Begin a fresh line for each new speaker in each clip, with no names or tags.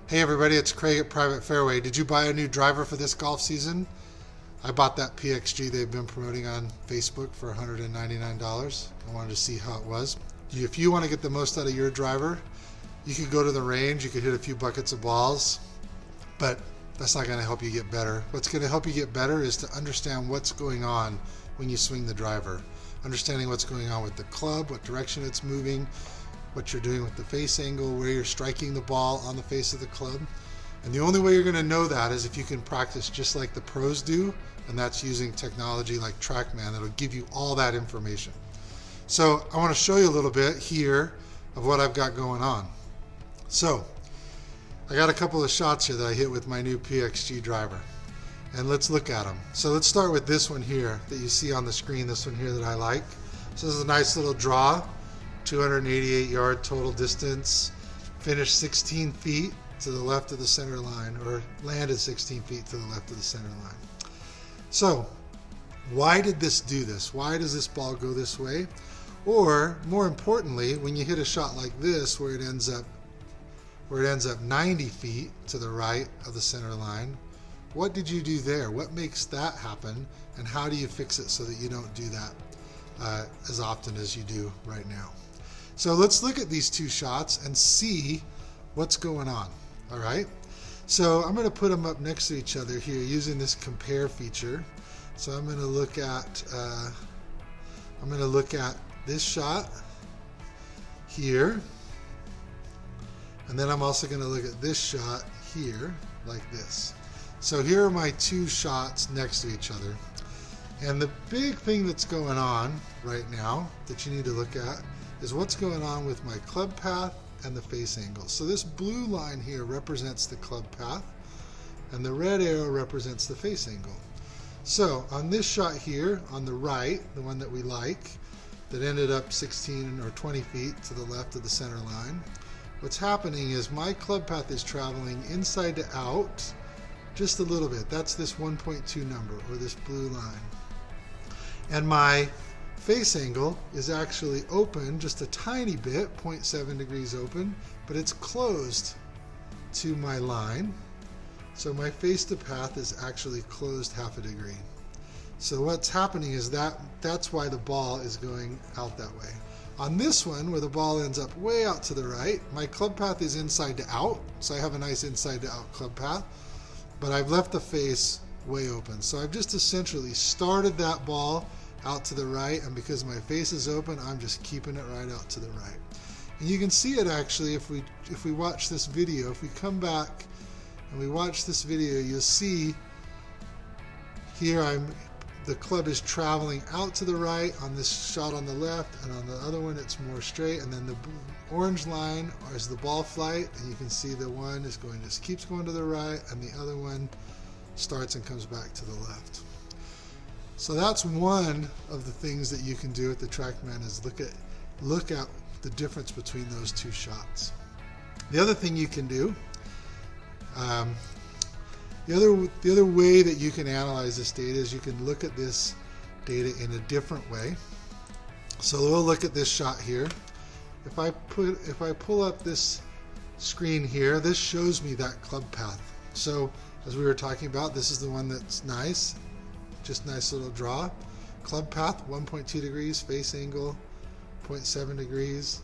Hey everybody, it's Craig at Private Fairway. Did you buy a new driver for this golf season? I bought that PXG they've been promoting on Facebook for $199. I wanted to see how it was. If you want to get the most out of your driver, you could go to the range, you could hit a few buckets of balls, but that's not going to help you get better. What's going to help you get better is to understand what's going on when you swing the driver. Understanding what's going on with the club, what direction it's moving, what you're doing with the face angle, where you're striking the ball on the face of the club. And the only way you're going to know that is if you can practice just like the pros do, and that's using technology like TrackMan that'll give you all that information. So I want to show you a little bit here of what I've got going on. So I got a couple of shots here that I hit with my new PXG driver, and let's look at them. So let's start with this one here that you see on the screen, this one here that I like. So this is a nice little draw, 288 yard total distance, finished 16 feet to the left of the center line, or landed 16 feet to the left of the center line. So why did this do this? Why does this ball go this way? Or more importantly, when you hit a shot like this where it ends up 90 feet to the right of the center line, what did you do there? What makes that happen, and how do you fix it so that you don't do that as often as you do right now? So let's look at these two shots and see what's going on. All right. So I'm going to put them up next to each other here using this compare feature. So I'm going to look at this shot here, and then I'm also going to look at this shot here like this. So here are my two shots next to each other. And the big thing that's going on right now that you need to look at is what's going on with my club path and the face angle. So this blue line here represents the club path, and the red arrow represents the face angle. So on this shot here on the right, the one that we like, that ended up 16 or 20 feet to the left of the center line, what's happening is my club path is traveling inside to out just a little bit. That's this 1.2 number, or this blue line. And my face angle is actually open just a tiny bit, 0.7 degrees open, but it's closed to my line. So my face to path is actually closed half a degree. So what's happening is that's why the ball is going out that way. On this one, where the ball ends up way out to the right, my club path is inside to out, so I have a nice inside to out club path, but I've left the face way open. So I've just essentially started that ball out to the right, and because my face is open, I'm just keeping it right out to the right. And you can see it actually if we watch this video. If we come back and we watch this video, you'll see here the club is traveling out to the right on this shot on the left, and on the other one it's more straight, and then the orange line is the ball flight, and you can see the one is just keeps going to the right, and the other one starts and comes back to the left. So that's one of the things that you can do with the TrackMan, is look at the difference between those two shots. The other thing you can do, the other way that you can analyze this data is you can look at this data in a different way. So we'll look at this shot here. If I pull up this screen here, this shows me that club path. So as we were talking about, this is the one that's nice. Just nice little draw. Club path 1.2 degrees, face angle 0.7 degrees.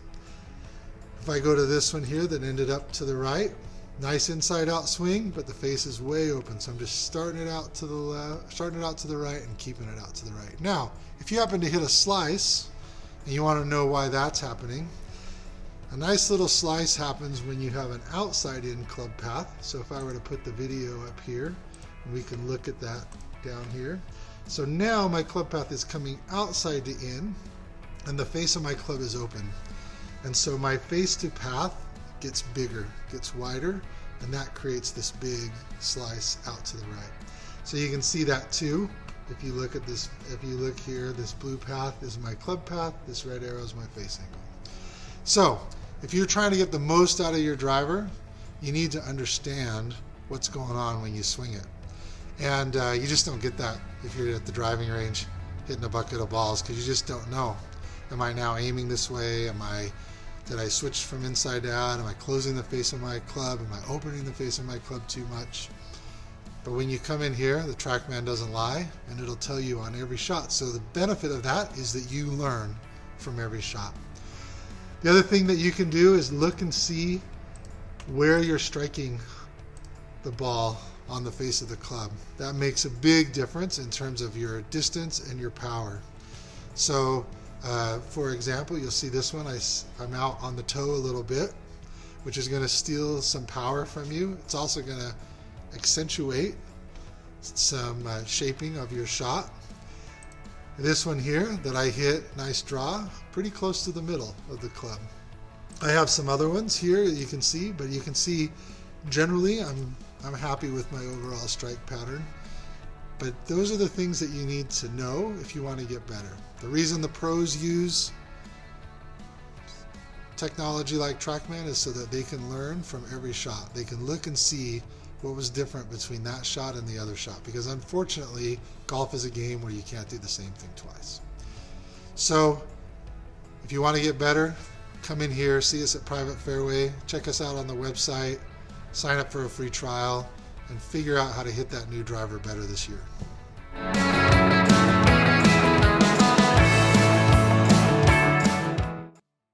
If I go to this one here that ended up to the right, nice inside out swing, but the face is way open. So I'm just starting it out to the left, starting it out to the right, and keeping it out to the right. Now, if you happen to hit a slice and you want to know why that's happening, a nice little slice happens when you have an outside in club path. So if I were to put the video up here, we can look at that down here. So now my club path is coming outside to in, and the face of my club is open. And so my face to path gets bigger, gets wider, and that creates this big slice out to the right. So you can see that too. If you look at this, if you look here, this blue path is my club path, this red arrow is my face angle. So if you're trying to get the most out of your driver, you need to understand what's going on when you swing it. And you just don't get that if you're at the driving range hitting a bucket of balls, because you just don't know. Am I now aiming this way? Am I Did I switch from inside to out? Am I closing the face of my club? Am I opening the face of my club too much? But when you come in here, the TrackMan doesn't lie, and it'll tell you on every shot. So the benefit of that is that you learn from every shot. The other thing that you can do is look and see where you're striking the ball on the face of the club. That makes a big difference in terms of your distance and your power. So for example, you'll see this one, I'm out on the toe a little bit, which is going to steal some power from you. It's also going to accentuate some shaping of your shot. This one here that I hit, nice draw, pretty close to the middle of the club. I have some other ones here that you can see, but you can see generally I'm happy with my overall strike pattern. But those are the things that you need to know if you want to get better. The reason the pros use technology like TrackMan is so that they can learn from every shot. They can look and see what was different between that shot and the other shot, because unfortunately golf is a game where you can't do the same thing twice. So if you want to get better, come in here, see us at Private Fairway, check us out on the website, sign up for a free trial, and figure out how to hit that new driver better this year.